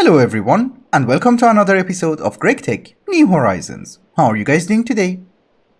Hello everyone, and welcome to another episode of GregTech New Horizons. How are you guys doing today?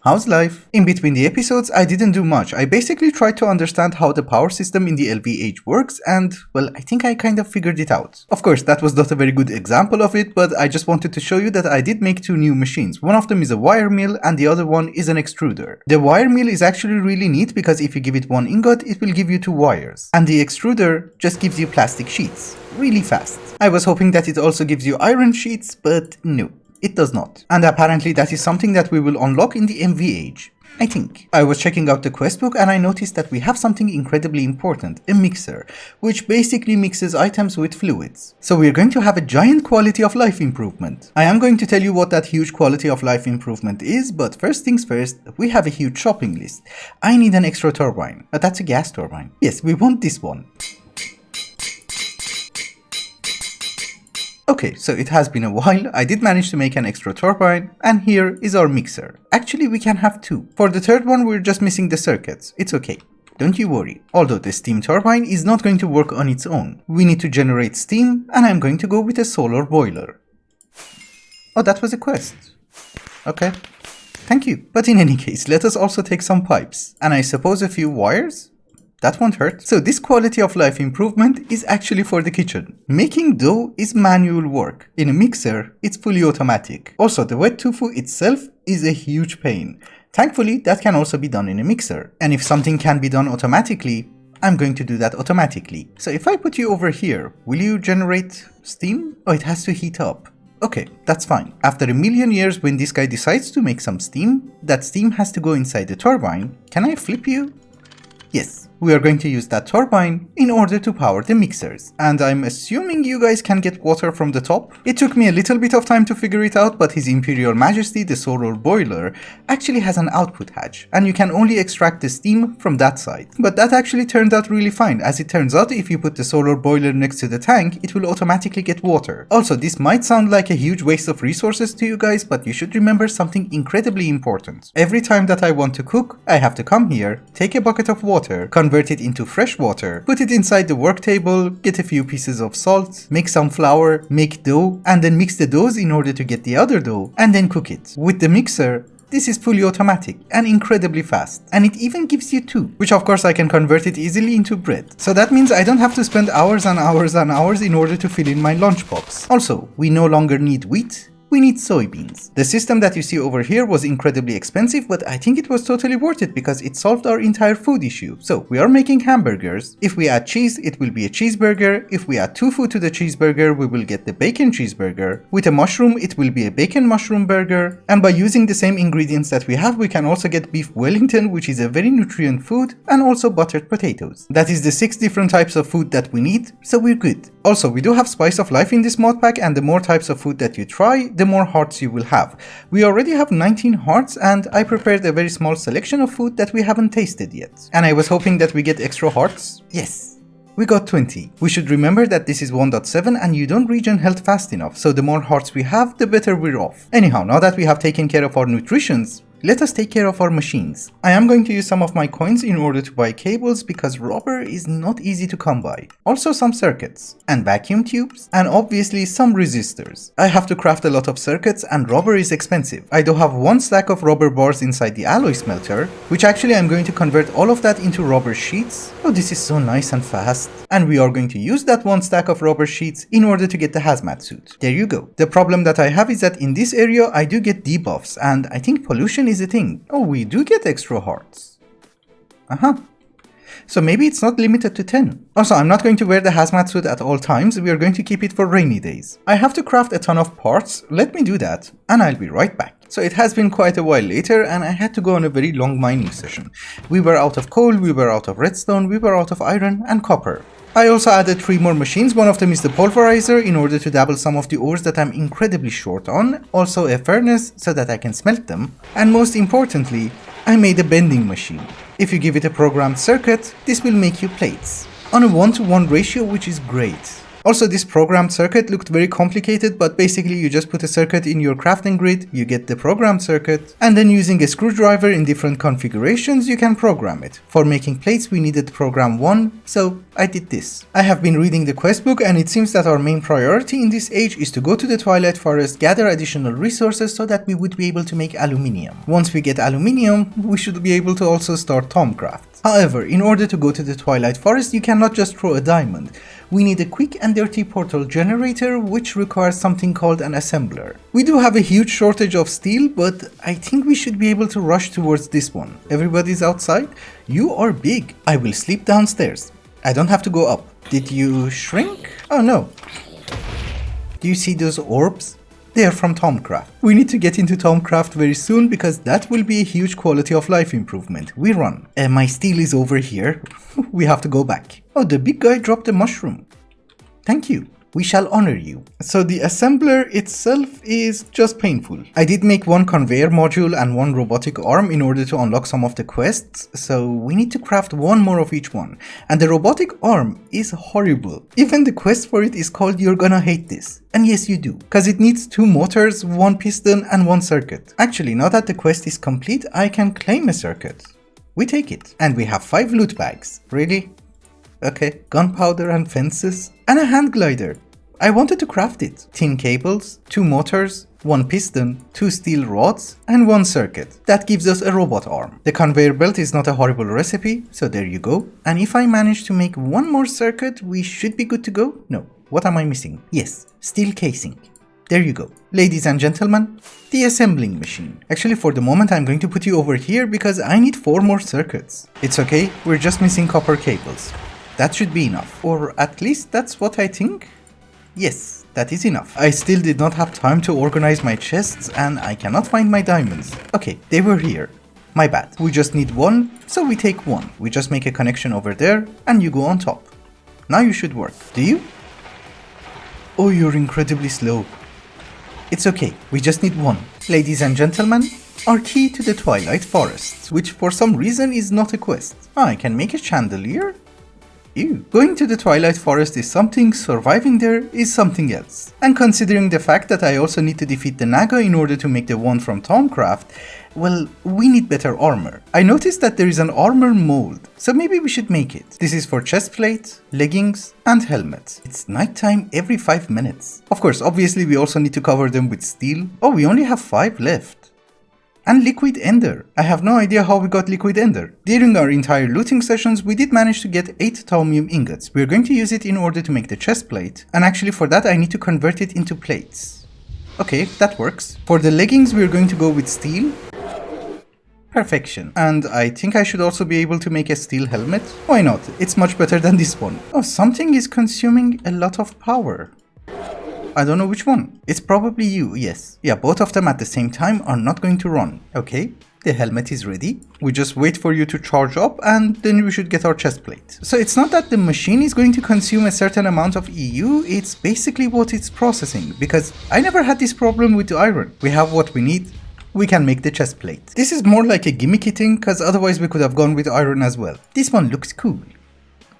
How's life? In between the episodes, I didn't do much. I basically tried to understand how the power system in the LVH works, and, well, I think I kind of figured it out. Of course, that was not a very good example of it, but I just wanted to show you that I did make two new machines. One of them is a wire mill, and the other one is an extruder. The wire mill is actually really neat because if you give it one ingot, it will give you two wires. And the extruder just gives you plastic sheets. Really fast. I was hoping that it also gives you iron sheets, but no. It does not. And apparently that is something that we will unlock in the MVH. I think. I was checking out the quest book and I noticed that we have something incredibly important, a mixer, which basically mixes items with fluids. So we're going to have a giant quality of life improvement. I am going to tell you what that huge quality of life improvement is, but first things first, we have a huge shopping list. I need an extra turbine. That's a gas turbine. Yes, we want this one. Okay, so it has been a while. I did manage to make an extra turbine, and here is our mixer. Actually, we can have two. For the third one, we're just missing the circuits. It's okay. Don't you worry. Although the steam turbine is not going to work on its own. We need to generate steam, and I'm going to go with a solar boiler. Oh, that was a quest. Okay. Thank you. But in any case, let us also take some pipes. And I suppose a few wires? That won't hurt. So this quality of life improvement is actually for the kitchen. Making dough is manual work. In a mixer, it's fully automatic. Also, the wet tofu itself is a huge pain. Thankfully, that can also be done in a mixer. And if something can be done automatically, I'm going to do that automatically. So if I put you over here, will you generate steam? Oh, it has to heat up. Okay, that's fine. After a million years, when this guy decides to make some steam, that steam has to go inside the turbine. Can I flip you? Yes. We are going to use that turbine in order to power the mixers. And I'm assuming you guys can get water from the top. It took me a little bit of time to figure it out, but His Imperial Majesty, the solar boiler, actually has an output hatch, and you can only extract the steam from that side. But that actually turned out really fine. As it turns out, if you put the solar boiler next to the tank, it will automatically get water. Also, this might sound like a huge waste of resources to you guys, but you should remember something incredibly important. Every time that I want to cook, I have to come here, take a bucket of water, convert it into fresh water, put it inside the work table, get a few pieces of salt, make some flour, make dough, and then mix the doughs in order to get the other dough, and then cook it. With the mixer, this is fully automatic and incredibly fast. And it even gives you two, which of course I can convert it easily into bread. So that means I don't have to spend hours and hours and hours in order to fill in my lunchbox. Also, we no longer need wheat. We need soybeans. The system that you see over here was incredibly expensive, but I think it was totally worth it because it solved our entire food issue. So we are making hamburgers. If we add cheese, it will be a cheeseburger. If we add tofu to the cheeseburger, we will get the bacon cheeseburger. With a mushroom, it will be a bacon mushroom burger. And by using the same ingredients that we have, we can also get beef Wellington, which is a very nutrient food, and also buttered potatoes. That is the 6 different types of food that we need, so we're good. Also, we do have spice of life in this mod pack, and the more types of food that you try, the more hearts you will have. We already have 19 hearts, and I prepared a very small selection of food that we haven't tasted yet. And I was hoping that we get extra hearts. Yes, we got 20. We should remember that this is 1.7 and you don't regen health fast enough, so the more hearts we have, the better we're off. Anyhow, now that we have taken care of our nutritions, let us take care of our machines. I am going to use some of my coins in order to buy cables because rubber is not easy to come by. Also some circuits, and vacuum tubes, and obviously some resistors. I have to craft a lot of circuits and rubber is expensive. I do have 1 stack of rubber bars inside the alloy smelter, which actually I'm going to convert all of that into rubber sheets. Oh, this is so nice and fast. And we are going to use that 1 stack of rubber sheets in order to get the hazmat suit. There you go. The problem that I have is that in this area I do get debuffs, and I think pollution is a thing. Oh, we do get extra hearts. So maybe it's not limited to 10. Also, I'm not going to wear the hazmat suit at all times. We are going to keep it for rainy days. I have to craft a ton of parts. Let me do that, and I'll be right back. So it has been quite a while later, and I had to go on a very long mining session. We were out of coal, we were out of redstone, we were out of iron and copper. I also added 3 more machines. One of them is the pulverizer in order to dabble some of the ores that I'm incredibly short on. Also a furnace so that I can smelt them. And most importantly, I made a bending machine. If you give it a programmed circuit, this will make you plates. On a 1-to-1 ratio, which is great. Also, this programmed circuit looked very complicated, but basically you just put a circuit in your crafting grid, you get the programmed circuit, and then using a screwdriver in different configurations you can program it. For making plates we needed program 1, so I did this. I have been reading the quest book and it seems that our main priority in this age is to go to the Twilight Forest, gather additional resources so that we would be able to make aluminium. Once we get aluminium, we should be able to also start Tomcraft. However, in order to go to the Twilight Forest, you cannot just throw a diamond. We need a quick and dirty portal generator, which requires something called an assembler. We do have a huge shortage of steel, but I think we should be able to rush towards this one. Everybody's outside? You are big. I will sleep downstairs. I don't have to go up. Did you shrink? Oh no. Do you see those orbs? They are from Tomcraft. We need to get into Tomcraft very soon because that will be a huge quality of life improvement. We run. My steel is over here. We have to go back. Oh, the big guy dropped a mushroom. Thank you. We shall honor you. So the assembler itself is just painful. I did make one conveyor module and one robotic arm in order to unlock some of the quests, so we need to craft one more of each one. And the robotic arm is horrible. Even the quest for it is called You're Gonna Hate This. And yes, you do, because it needs 2 motors, 1 piston and 1 circuit. Actually, now that the quest is complete, I can claim a circuit. We take it. And we have 5 loot bags. Really? Okay, gunpowder and fences, and a hand glider. I wanted to craft it. Tin cables, 2 motors, 1 piston, 2 steel rods, and 1 circuit. That gives us a robot arm. The conveyor belt is not a horrible recipe, so there you go. And if I manage to make 1 more circuit, we should be good to go? No. What am I missing? Yes, steel casing. There you go. Ladies and gentlemen, the assembling machine. Actually, for the moment, I'm going to put you over here because I need 4 more circuits. It's okay, we're just missing copper cables. That should be enough, or at least that's what I think. Yes, that is enough. I still did not have time to organize my chests and I cannot find my diamonds. Okay, they were here. My bad. We just need 1, so we take 1. We just make a connection over there and you go on top. Now you should work. Do you? Oh, you're incredibly slow. It's okay, we just need 1. Ladies and gentlemen, our key to the Twilight Forest, which for some reason is not a quest. I can make a chandelier? Ew. Going to the Twilight Forest is something, surviving there is something else. And considering the fact that I also need to defeat the Naga in order to make the one from Tomcraft, well, we need better armor. I noticed that there is an armor mold, so maybe we should make it. This is for chestplate, leggings, and helmet. It's nighttime every 5 minutes. Of course, obviously we also need to cover them with steel. Oh, we only have 5 left. And liquid ender. I have no idea how we got liquid ender. During our entire looting sessions, we did manage to get 8 thaumium ingots. We're going to use it in order to make the chest plate. And actually for that I need to convert it into plates. Okay, that works. For the leggings we're going to go with steel. Perfection. And I think I should also be able to make a steel helmet. Why not? It's much better than this one. Oh, something is consuming a lot of power. I don't know which one. It's probably you, yes. Yeah, both of them at the same time are not going to run. Okay, the helmet is ready. We just wait for you to charge up and then we should get our chest plate. So it's not that the machine is going to consume a certain amount of EU, it's basically what it's processing. Because I never had this problem with the iron. We have what we need. We can make the chest plate. This is more like a gimmicky thing, because otherwise we could have gone with iron as well. This one looks cool.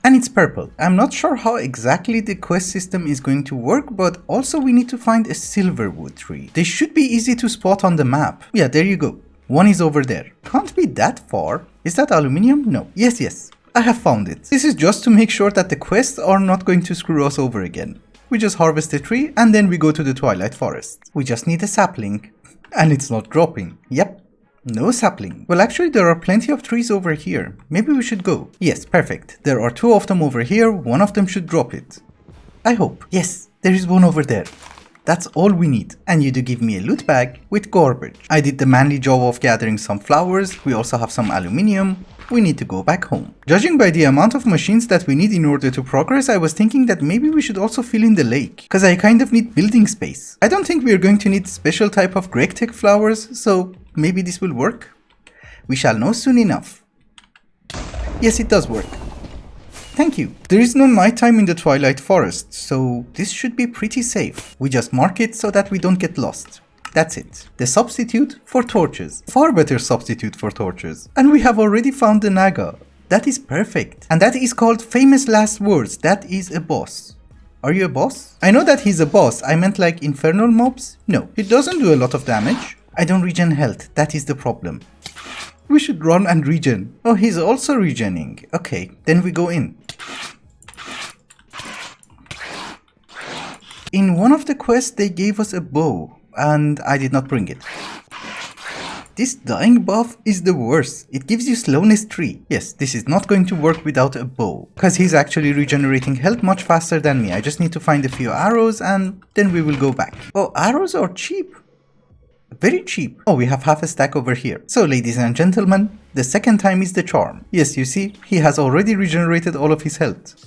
And it's purple. I'm not sure how exactly the quest system is going to work, but also we need to find a silverwood tree. They should be easy to spot on the map. Yeah, there you go. One is over there. Can't be that far. Is that aluminium? No. Yes. I have found it. This is just to make sure that the quests are not going to screw us over again. We just harvest the tree and then we go to the Twilight Forest. We just need a sapling. And it's not dropping. Yep. No sapling. Well, actually there are plenty of trees over here. Maybe we should go. Yes, perfect. There are 2 of them over here. One of them should drop it. I hope. Yes, there is one over there. That's all we need. And you do give me a loot bag with garbage. I did the manly job of gathering some flowers. We also have some aluminium. We need to go back home. Judging by the amount of machines that we need in order to progress, I was thinking that maybe we should also fill in the lake. Because I kind of need building space. I don't think we are going to need special type of GregTech flowers, so maybe this will work. We shall know soon enough. Yes, it does work. Thank you. There is no nighttime in the Twilight Forest, so this should be pretty safe. We just mark it so that we don't get lost. That's it. The substitute for torches. Far better substitute for torches. And we have already found the Naga. That is perfect. And that is called famous last words. That is a boss. Are you a boss? I know that he's a boss. I meant like infernal mobs? No, he doesn't do a lot of damage. I don't regen health. That is the problem. We should run and regen. Oh, he's also regening. Okay, then we go in. In one of the quests, they gave us a bow, and I did not bring it. This dying buff is the worst. It gives you slowness 3. Yes, this is not going to work without a bow, because he's actually regenerating health much faster than me. I just need to find a few arrows and then we will go back. Oh, arrows are cheap. Very cheap. Oh, we have half a stack over here. So ladies and gentlemen, the second time is the charm. Yes, you see, he has already regenerated all of his health.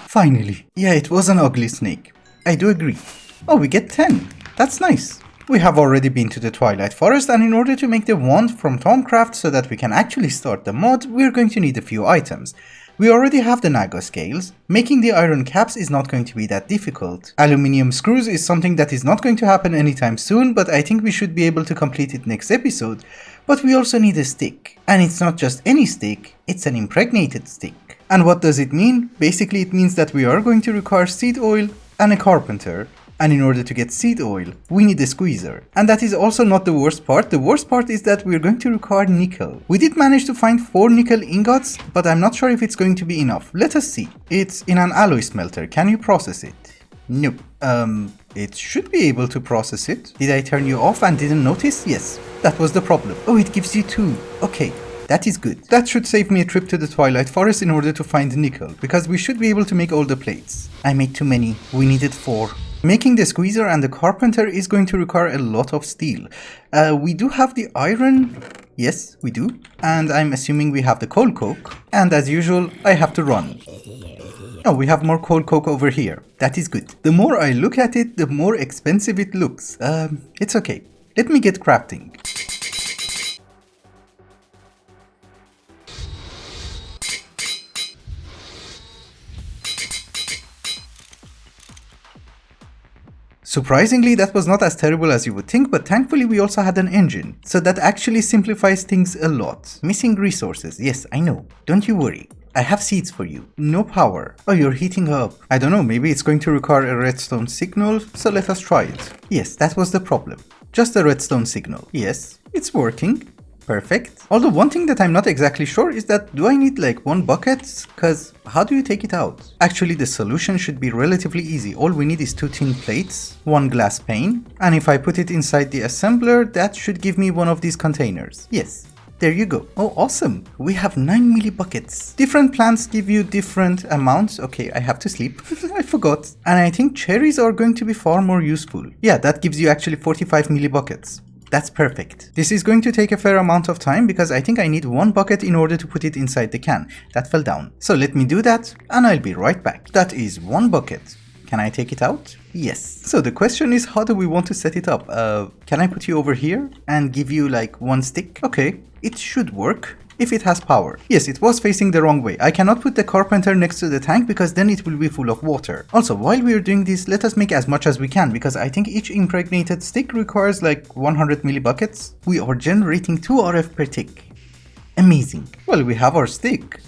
Finally. Yeah, it was an ugly snake. I do agree. Oh, we get 10. That's nice. We have already been to the Twilight Forest, and in order to make the wand from Thaumcraft so that we can actually start the mod, we're going to need a few items. We already have the Naga scales. Making the iron caps is not going to be that difficult. Aluminium screws is something that is not going to happen anytime soon, but I think we should be able to complete it next episode. But we also need a stick. And it's not just any stick, it's an impregnated stick. And what does it mean? Basically it means that we are going to require seed oil and a carpenter. And in order to get seed oil, we need a squeezer. And that is also not the worst part. The worst part is that we're going to require nickel. We did manage to find 4 nickel ingots, but I'm not sure if it's going to be enough. Let us see. It's in an alloy smelter. Can you process it? Nope. It should be able to process it. Did I turn you off and didn't notice? Yes, that was the problem. Oh, it gives you 2. Okay. That is good. That should save me a trip to the Twilight Forest in order to find nickel, because we should be able to make all the plates. I made too many. We needed 4. Making the squeezer and the carpenter is going to require a lot of steel. We do have the iron. Yes, we do. And I'm assuming we have the coal coke. And as usual, I have to run. Oh, we have more coal coke over here. That is good. The more I look at it, the more expensive it looks. It's okay. Let me get crafting. Surprisingly, that was not as terrible as you would think, but thankfully we also had an engine, so that actually simplifies things a lot. Missing resources, yes, I know. Don't you worry. I have seeds for you. No power. Oh, you're heating up. I don't know, maybe it's going to require a redstone signal, so let us try it. Yes, that was the problem. Just a redstone signal. Yes, it's working. Perfect. Although one thing that I'm not exactly sure is that do I need like 1 bucket? Cause how do you take it out? Actually the solution should be relatively easy. All we need is 2 tin plates, 1 glass pane, and if I put it inside the assembler, that should give me one of these containers. Yes. There you go. Oh, awesome. We have 9 millibuckets. Different plants give you different amounts. Okay, I have to sleep. I forgot. And I think cherries are going to be far more useful. Yeah, that gives you actually 45 millibuckets. That's perfect. This is going to take a fair amount of time because I think I need 1 bucket in order to put it inside the can. That fell down. So let me do that and I'll be right back. That is 1 bucket. Can I take it out? Yes. So the question is, how do we want to set it up? Can I put you over here and give you like 1 stick? Okay, it should work. If it has power. Yes, it was facing the wrong way. I cannot put the carpenter next to the tank because then it will be full of water. Also, while we are doing this, let us make as much as we can because I think each impregnated stick requires like 100 millibuckets. We are generating 2 RF per tick. Amazing. Well, we have our stick.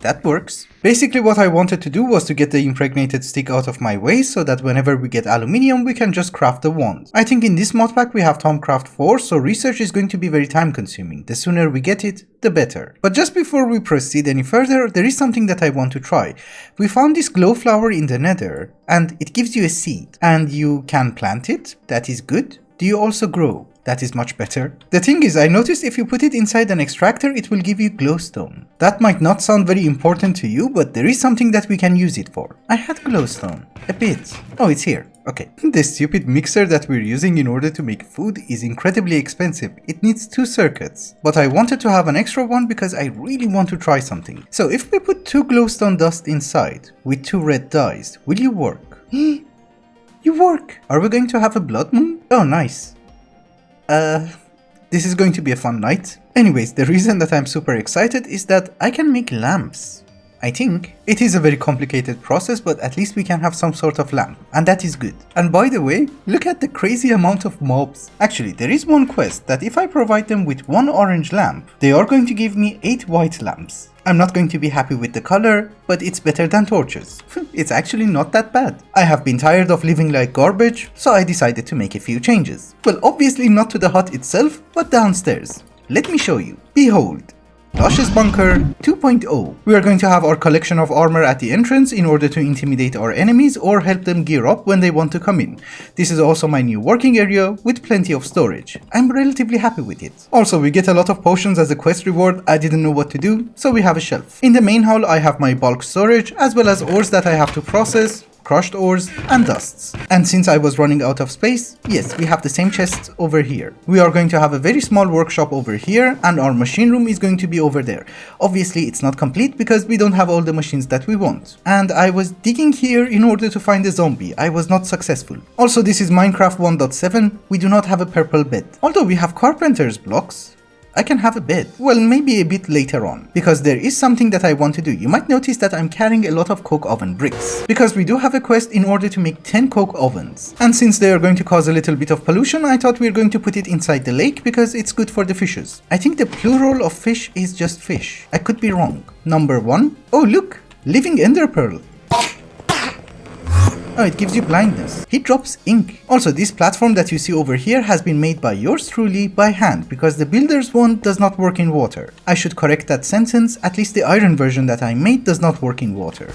That works. Basically what I wanted to do was to get the impregnated stick out of my way so that whenever we get aluminium we can just craft the wand. I think in this modpack we have Thaumcraft 4, so research is going to be very time consuming. The sooner we get it, the better. But just before we proceed any further, there is something that I want to try. We found this glow flower in the nether and it gives you a seed and you can plant it. That is good. Do you also grow? That is much better. The thing is, I noticed if you put it inside an extractor, it will give you glowstone. That might not sound very important to you, but there is something that we can use it for. I had glowstone. A bit. Oh, it's here. Okay. The stupid mixer that we're using in order to make food is incredibly expensive. It needs 2 circuits. But I wanted to have an extra one because I really want to try something. So if we put 2 glowstone dust inside with 2 red dyes, will you work? You work! Are we going to have a blood moon? Oh, nice. This is going to be a fun night. Anyways, the reason that I'm super excited is that I can make lamps. I think it is a very complicated process, but at least we can have some sort of lamp, and that is good. And by the way, look at the crazy amount of mobs. Actually, there is one quest that if I provide them with 1 orange lamp, they are going to give me 8 white lamps. I'm not going to be happy with the color, but it's better than torches. It's actually not that bad. I have been tired of living like garbage, so I decided to make a few changes. Well, obviously not to the hut itself, but downstairs. Let me show you. Behold. Lash's Bunker 2.0. We are going to have our collection of armor at the entrance in order to intimidate our enemies or help them gear up when they want to come in. This is also my new working area with plenty of storage. I'm relatively happy with it. Also, we get a lot of potions as a quest reward. I didn't know what to do, so we have a shelf. In the main hall I have my bulk storage as well as ores that I have to process, crushed ores, and dusts. And since I was running out of space, yes, we have the same chests over here. We are going to have a very small workshop over here, and our machine room is going to be over there. Obviously, it's not complete because we don't have all the machines that we want. And I was digging here in order to find a zombie. I was not successful. Also, this is Minecraft 1.7. We do not have a purple bed. Although we have carpenter's blocks, I can have a bed. Well, maybe a bit later on, because there is something that I want to do. You might notice that I'm carrying a lot of coke oven bricks, because we do have a quest in order to make 10 coke ovens. And since they are going to cause a little bit of pollution, I thought we were going to put it inside the lake because it's good for the fishes. I think the plural of fish is just fish. I could be wrong. Number 1. Oh look, living ender pearl. Oh, it gives you blindness. He drops ink. Also, this platform that you see over here has been made by yours truly by hand because the builder's one does not work in water. I should correct that sentence. At least the iron version that I made does not work in water.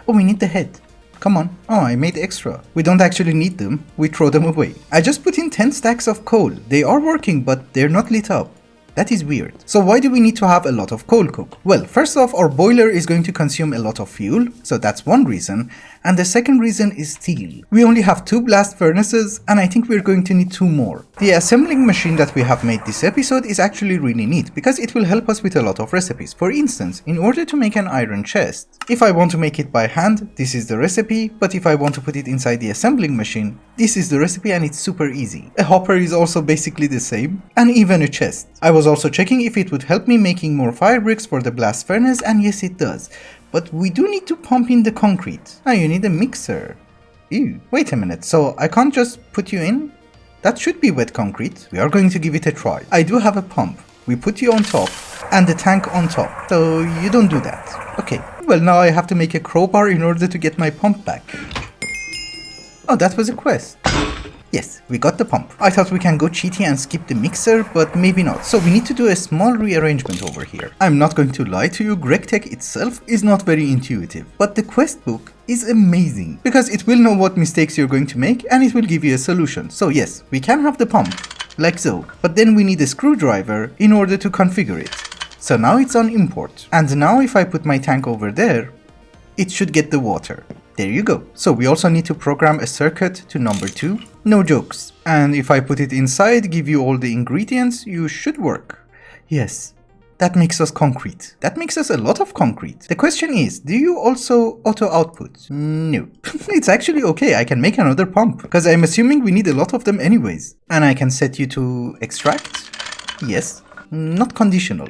Oh, we need the head. Come on. Oh, I made extra. We don't actually need them. We throw them away. I just put in 10 stacks of coal. They are working, but they're not lit up. That is weird. So why do we need to have a lot of coal coke? Well, first off, our boiler is going to consume a lot of fuel, so that's one reason. And the second reason is steel. We only have 2 blast furnaces, and I think we're going to need 2 more. The assembling machine that we have made this episode is actually really neat, because it will help us with a lot of recipes. For instance, in order to make an iron chest, if I want to make it by hand, this is the recipe, but if I want to put it inside the assembling machine, this is the recipe and it's super easy. A hopper is also basically the same, and even a chest. I was also checking if it would help me making more fire bricks for the blast furnace, and yes it does. But we do need to pump in the concrete. Ah, you need a mixer. Ew, wait a minute, so I can't just put you in? That should be wet concrete. We are going to give it a try. I do have a pump. We put you on top, and the tank on top. So you don't do that. Okay, well now I have to make a crowbar in order to get my pump back. Oh, that was a quest. Yes, we got the pump. I thought we can go cheaty and skip the mixer, but maybe not. So we need to do a small rearrangement over here. I'm not going to lie to you, GregTech itself is not very intuitive, but the quest book is amazing because it will know what mistakes you're going to make and it will give you a solution. So yes, we can have the pump, like so, but then we need a screwdriver in order to configure it. So now it's on import, and now if I put my tank over there, it should get the water. There you go. So we also need to program a circuit to number 2. No jokes. And if I put it inside, give you all the ingredients, you should work. Yes, that makes us concrete. That makes us a lot of concrete. The question is, do you also auto output? No. It's actually okay, I can make another pump, because I'm assuming we need a lot of them anyways. And I can set you to extract? Yes. Not conditional.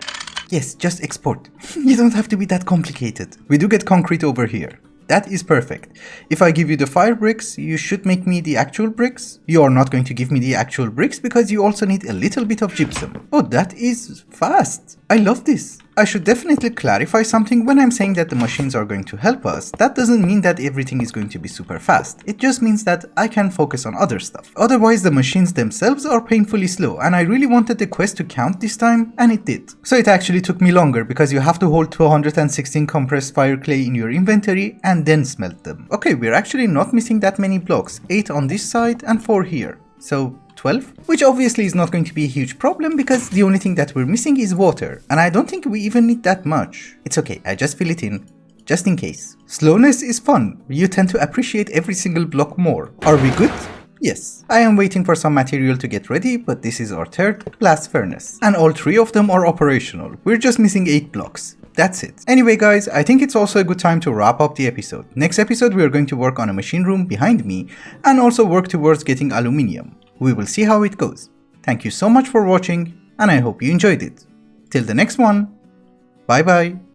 Yes, just export. You don't have to be that complicated. We do get concrete over here. That is perfect. If I give you the fire bricks, you should make me the actual bricks. You are not going to give me the actual bricks because you also need a little bit of gypsum. Oh, that is fast. I love this. I should definitely clarify something when I'm saying that the machines are going to help us. That doesn't mean that everything is going to be super fast. It just means that I can focus on other stuff. Otherwise, the machines themselves are painfully slow, and I really wanted the quest to count this time, and it did. So it actually took me longer because you have to hold 216 compressed fire clay in your inventory and then smelt them. Okay, we're actually not missing that many blocks. 8 on this side and 4 here. So 12, which obviously is not going to be a huge problem because the only thing that we're missing is water, and I don't think we even need that much. It's okay, I just fill it in, just in case. Slowness is fun, you tend to appreciate every single block more. Are we good? Yes. I am waiting for some material to get ready, but this is our 3rd blast furnace, and all 3 of them are operational. We're just missing 8 blocks. That's it. Anyway guys, I think it's also a good time to wrap up the episode. Next episode we are going to work on a machine room behind me and also work towards getting aluminium. We will see how it goes. Thank you so much for watching and I hope you enjoyed it. Till the next one, bye bye.